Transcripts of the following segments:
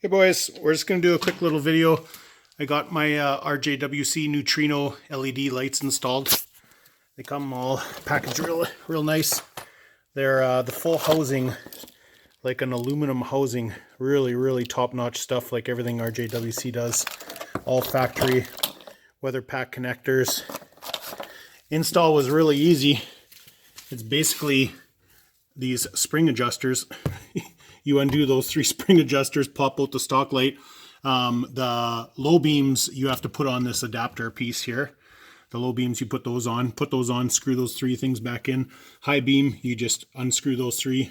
Hey boys, we're just going to do a quick little video. I got my RJWC Neutrino LED lights installed. They come all packaged real nice. They're the full housing, like an aluminum housing. Really top-notch stuff, like everything RJWC does. All factory, weather pack connectors. Install was really easy. It's basically these spring adjusters. You undo those 3 spring adjusters, pop out the stock light. The low beams, you have to put on this adapter piece here. The low beams, you put those on, screw those 3 things back in. High beam, you just unscrew those 3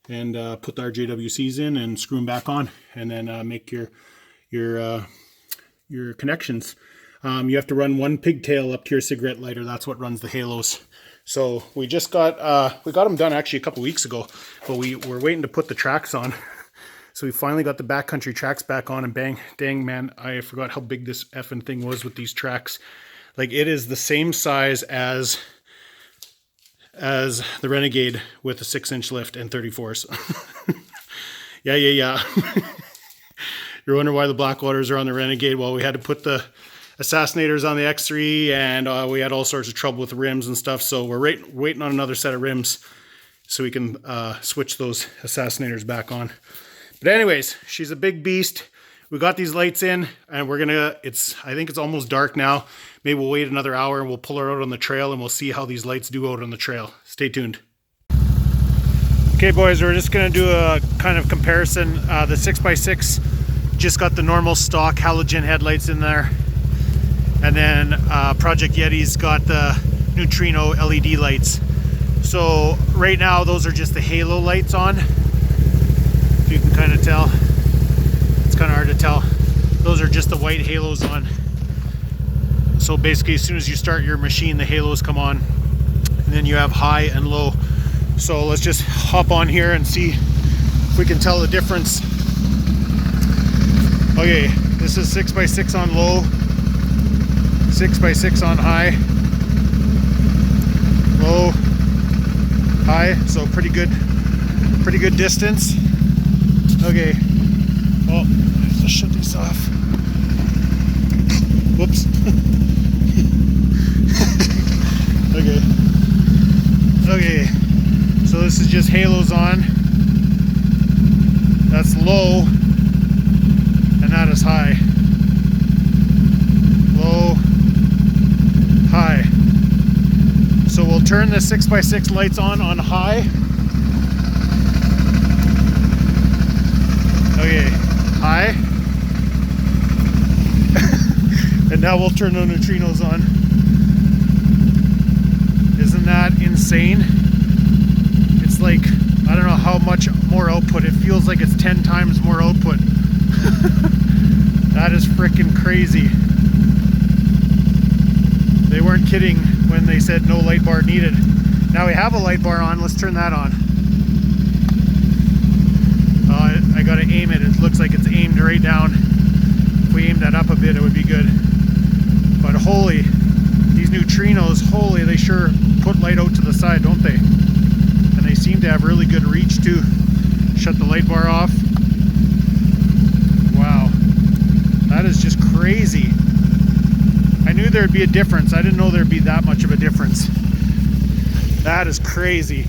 and put the RJWCs in and screw them back on, and then make your connections. You have to run 1 pigtail up to your cigarette lighter. That's what runs the halos. So we just got them done actually a couple weeks ago, but we were waiting to put the tracks on. So we finally got the backcountry tracks back on, and dang man, I forgot how big this effing thing was with these tracks. Like, it is the same size as the Renegade with a 6-inch lift and 34s. Yeah. You're wondering why the Blackwaters are on the Renegade. Well, we had to put the Assassinators on the X3, and we had all sorts of trouble with the rims and stuff, so we're waiting on another set of rims so we can switch those Assassinators back on. But anyways, she's a big beast. We got these lights in, and we're gonna, I think it's almost dark now. Maybe we'll wait another hour and we'll pull her out on the trail, and we'll see how these lights do out on the trail. Stay tuned. Okay boys, we're just gonna do a kind of comparison. The 6x6 just got the normal stock halogen headlights in there. And then Project Yeti's got the Neutrino LED lights. So right now those are just the halo lights on. If you can kind of tell. It's kind of hard to tell. Those are just the white halos on. So basically as soon as you start your machine, the halos come on. And then you have high and low. So let's just hop on here and see if we can tell the difference. Okay, this is 6x6 on low. 6x6 on high, low, high, so pretty good distance. Okay, oh, let's shut this off. Whoops. Okay, so this is just halos on. That's low, and that is high. Low, high. So we'll turn the 6x6 lights on high. Okay, high. And now we'll turn the neutrinos on. Isn't that insane? It's like, I don't know how much more output. It feels like it's 10 times more output. That is freaking crazy. They weren't kidding when they said no light bar needed. Now we have a light bar on. Let's turn that on. I gotta aim it. It looks like it's aimed right down. If we aim that up a bit, it would be good. But holy, these neutrinos, holy, they sure put light out to the side, don't they? And they seem to have really good reach too. Shut the light bar off. Wow, that is just crazy. I knew there'd be a difference. I didn't know there'd be that much of a difference. That is crazy.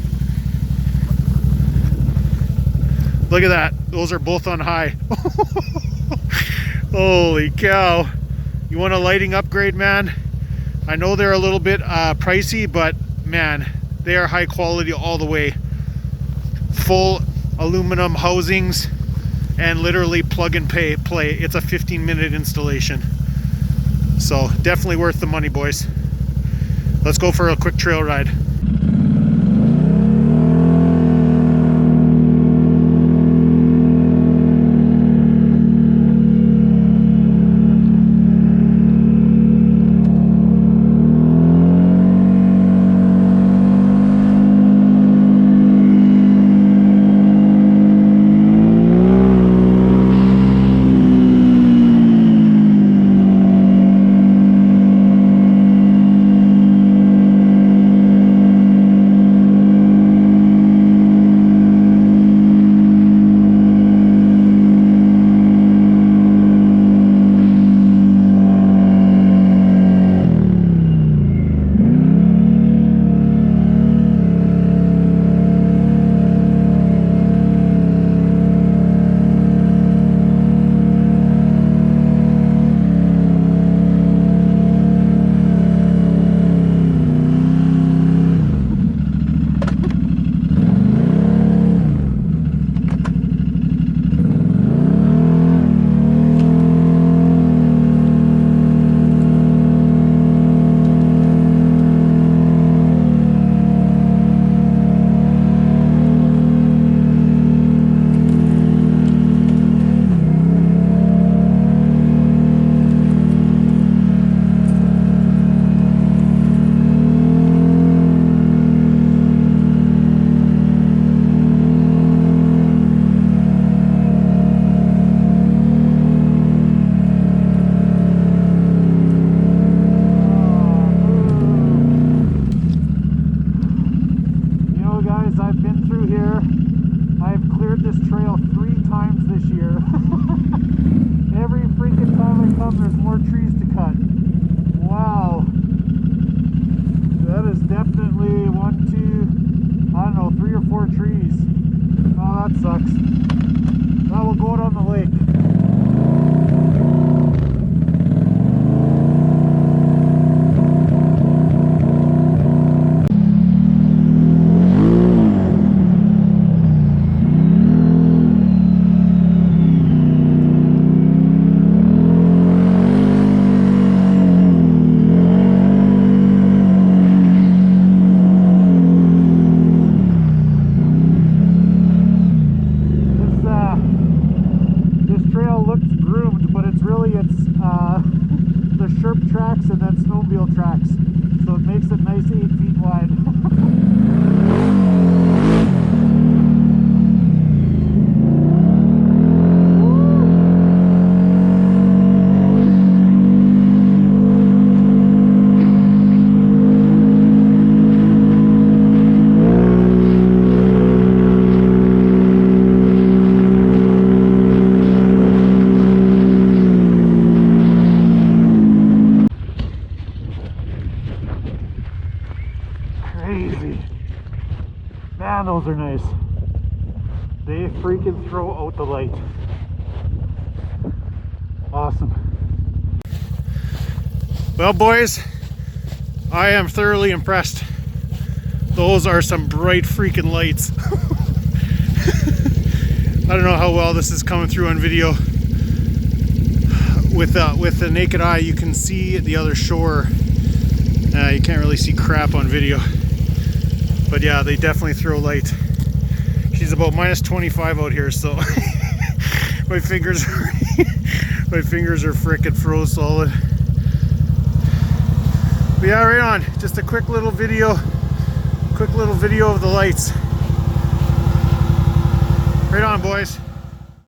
Look at that. Those are both on high. Holy cow. You want a lighting upgrade, man? I know they're a little bit pricey, but man, they are high quality all the way. Full aluminum housings and literally plug and play. It's a 15-minute installation. So definitely worth the money, boys. Let's go for a quick trail ride. sherp tracks and then snowmobile tracks. So it makes it nice 8 feet wide. Crazy. Man, those are nice. They freaking throw out the light. Awesome. Well, boys, I am thoroughly impressed. Those are some bright freaking lights. I don't know how well this is coming through on video. With the naked eye, you can see the other shore. You can't really see crap on video. But yeah, they definitely throw light. She's about -25 out here, so my fingers are frickin' froze solid. But yeah, right on. Just a quick little video of the lights. Right on, boys.